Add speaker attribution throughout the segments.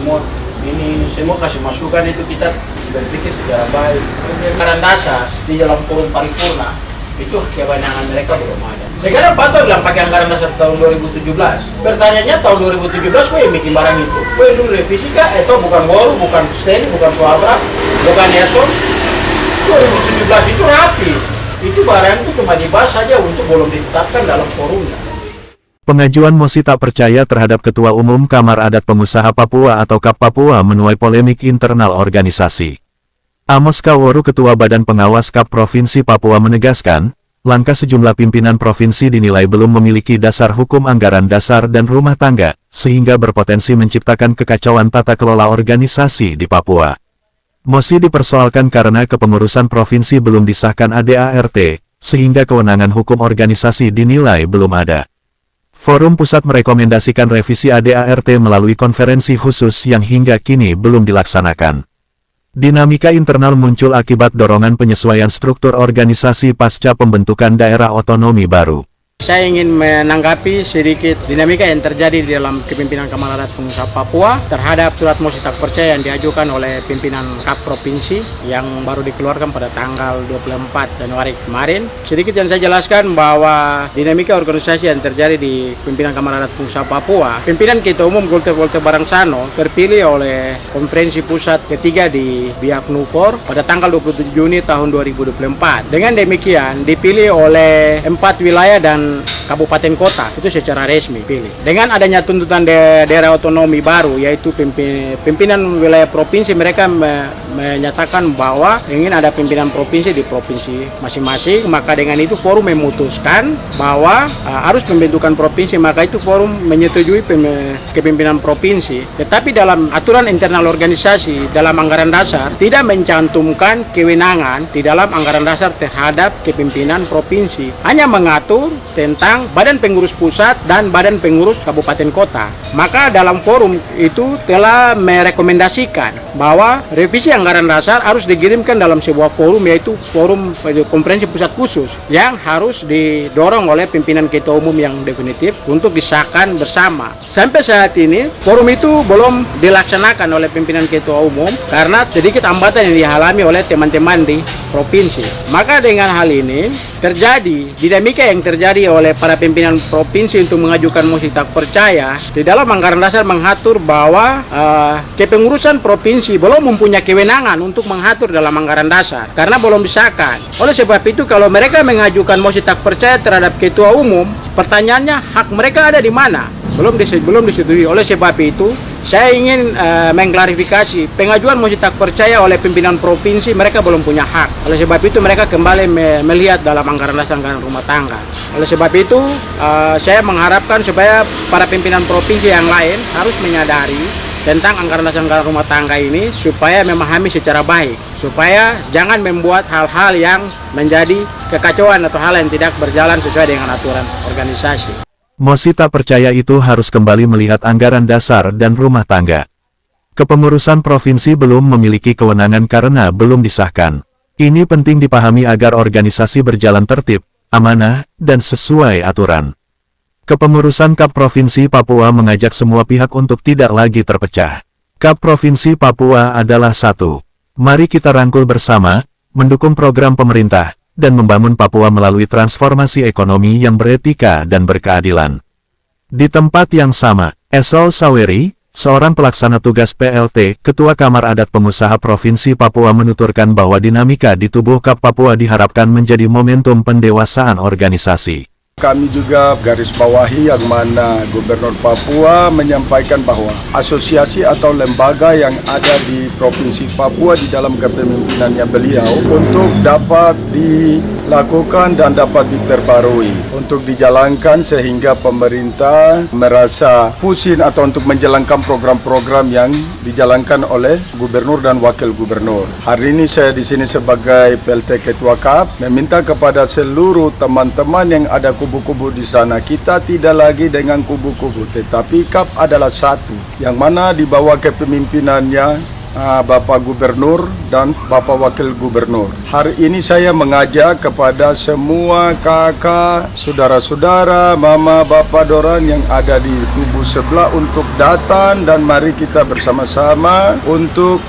Speaker 1: semua ini semua kasih masukan itu kita berpikir secara baik. Anggaran dasar di dalam forum paripurna itu kewenangan mereka belum ada. Sekarang Pak Toto bilang pakai anggaran dasar tahun 2017. Pertanyaannya tahun 2017 kok yang bikin barang itu? Kok dulu revisi kah? Itu bukan Woru, bukan Steni, bukan Suabra, bukan Erson. 2017 itu rapi. Itu barang itu cuma dibahas saja untuk belum ditetapkan dalam forumnya.
Speaker 2: Pengajuan mosi tak percaya terhadap Ketua Umum Kamar Adat Pengusaha Papua atau KAP Papua menuai polemik internal organisasi. Amos Kaworu, Ketua Badan Pengawas KAP Provinsi Papua menegaskan, langkah sejumlah pimpinan provinsi dinilai belum memiliki dasar hukum anggaran dasar dan rumah tangga, sehingga berpotensi menciptakan kekacauan tata kelola organisasi di Papua. Mosi dipersoalkan karena kepengurusan provinsi belum disahkan ADART, sehingga kewenangan hukum organisasi dinilai belum ada. Forum Pusat merekomendasikan revisi ADART melalui konferensi khusus yang hingga kini belum dilaksanakan. Dinamika internal muncul akibat dorongan penyesuaian struktur organisasi pasca pembentukan daerah otonomi baru.
Speaker 1: Saya ingin menanggapi sedikit dinamika yang terjadi di dalam kepimpinan Kamar Adat Pengusaha Papua terhadap surat mosi tak percaya yang diajukan oleh pimpinan KAP Provinsi yang baru dikeluarkan pada tanggal 24 Januari kemarin. Sedikit yang saya jelaskan bahwa dinamika organisasi yang terjadi di pimpinan Kamar Adat Pengusaha Papua, pimpinan Ketua Umum Golte Barangsano terpilih oleh konferensi pusat ketiga di Biak Nufor pada tanggal 27 Juni tahun 2024. Dengan demikian dipilih oleh 4 wilayah dan kabupaten kota itu secara resmi pilih. Dengan adanya tuntutan daerah otonomi baru yaitu pimpinan wilayah provinsi, mereka menyatakan bahwa ingin ada pimpinan provinsi di provinsi masing-masing, maka dengan itu forum memutuskan bahwa harus pembentukan provinsi, maka itu forum menyetujui kepimpinan provinsi. Tetapi dalam aturan internal organisasi dalam anggaran dasar tidak mencantumkan kewenangan di dalam anggaran dasar terhadap kepimpinan provinsi, hanya mengatur tentang badan pengurus pusat dan badan pengurus kabupaten kota. Maka dalam forum itu telah merekomendasikan bahwa revisi anggaran dasar harus dikirimkan dalam sebuah forum, yaitu forum konferensi pusat khusus yang harus didorong oleh pimpinan Ketua Umum yang definitif untuk disahkan bersama. Sampai saat ini forum itu belum dilaksanakan oleh pimpinan Ketua Umum karena sedikit hambatan yang dialami oleh teman-teman di provinsi. Maka dengan hal ini terjadi dinamika yang terjadi oleh para pimpinan provinsi untuk mengajukan mosi tak percaya. Di dalam anggaran dasar mengatur bahwa kepengurusan provinsi belum mempunyai kewenangan untuk mengatur dalam anggaran dasar karena belum disahkan. Oleh sebab itu kalau mereka mengajukan mosi tak percaya terhadap Ketua Umum, pertanyaannya hak mereka ada di mana? Belum disetujui. Oleh sebab itu saya ingin mengklarifikasi pengajuan mosi tak percaya oleh pimpinan provinsi, mereka belum punya hak. Oleh sebab itu mereka kembali melihat dalam anggaran dasar anggaran rumah tangga. Oleh sebab itu saya mengharapkan supaya para pimpinan provinsi yang lain harus menyadari tentang anggaran dasar anggaran rumah tangga ini supaya memahami secara baik, supaya jangan membuat hal-hal yang menjadi kekacauan atau hal yang tidak berjalan sesuai dengan aturan organisasi.
Speaker 2: Mosi tak percaya itu harus kembali melihat anggaran dasar dan rumah tangga. Kepengurusan provinsi belum memiliki kewenangan karena belum disahkan. Ini penting dipahami agar organisasi berjalan tertib, amanah, dan sesuai aturan. Kepengurusan KAP Provinsi Papua mengajak semua pihak untuk tidak lagi terpecah. KAP Provinsi Papua adalah satu. Mari kita rangkul bersama, mendukung program pemerintah, dan membangun Papua melalui transformasi ekonomi yang beretika dan berkeadilan. Di tempat yang sama, Esol Saweri, seorang pelaksana tugas PLT, Ketua Kamar Adat Pengusaha Provinsi Papua menuturkan bahwa dinamika di tubuh KAP Papua diharapkan menjadi momentum pendewasaan organisasi.
Speaker 3: Kami juga garis bawahi yang mana Gubernur Papua menyampaikan bahwa asosiasi atau lembaga yang ada di Provinsi Papua di dalam kepemimpinannya beliau untuk dapat dilakukan dan dapat diperbarui untuk dijalankan sehingga pemerintah merasa pusing atau untuk menjalankan program-program yang dijalankan oleh Gubernur dan Wakil Gubernur. Hari ini saya di sini sebagai PLT Ketua KAP meminta kepada seluruh teman-teman yang ada kubu-kubu di sana, kita tidak lagi dengan kubu-kubu, tetapi KAP adalah satu, yang mana di bawah kepemimpinannya Bapak Gubernur dan Bapak Wakil Gubernur. Hari ini saya mengajak kepada semua kakak, saudara-saudara, mama, bapak Doran yang ada di kubu sebelah untuk datang dan mari kita bersama-sama untuk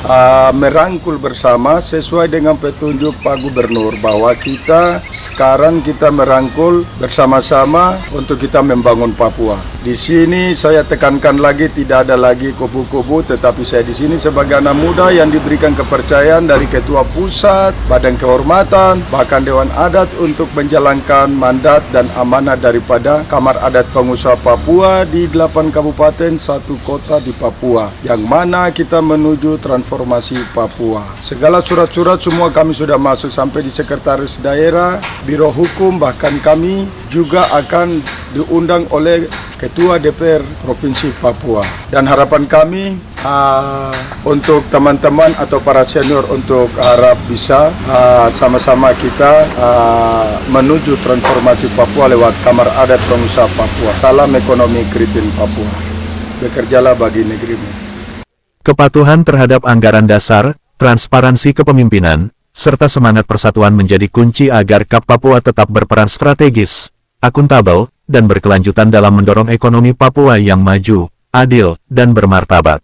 Speaker 3: merangkul bersama sesuai dengan petunjuk Pak Gubernur bahwa kita sekarang kita merangkul bersama-sama untuk kita membangun Papua. Di sini saya tekankan lagi tidak ada lagi kubu-kubu, tetapi saya di sini sebagai anak muda yang diberikan kepercayaan dari Ketua Pusat, Badan Kehormatan, bahkan Dewan Adat untuk menjalankan mandat dan amanah daripada Kamar Adat Pengusaha Papua di 8 kabupaten 1 kota di Papua, yang mana kita menuju transformasi Papua. Segala surat-surat semua kami sudah masuk sampai di Sekretaris Daerah, Biro Hukum, bahkan kami juga akan diundang oleh Ketua DPR Provinsi Papua. Dan harapan kami untuk teman-teman atau para senior untuk harap bisa sama-sama kita menuju transformasi Papua lewat Kamar Adat Pengusaha Papua. Salam ekonomi kritin Papua. Bekerjalah bagi negerimu.
Speaker 2: Kepatuhan terhadap anggaran dasar, transparansi kepemimpinan, serta semangat persatuan menjadi kunci agar KAP Papua tetap berperan strategis, akuntabel, dan berkelanjutan dalam mendorong ekonomi Papua yang maju, adil, dan bermartabat.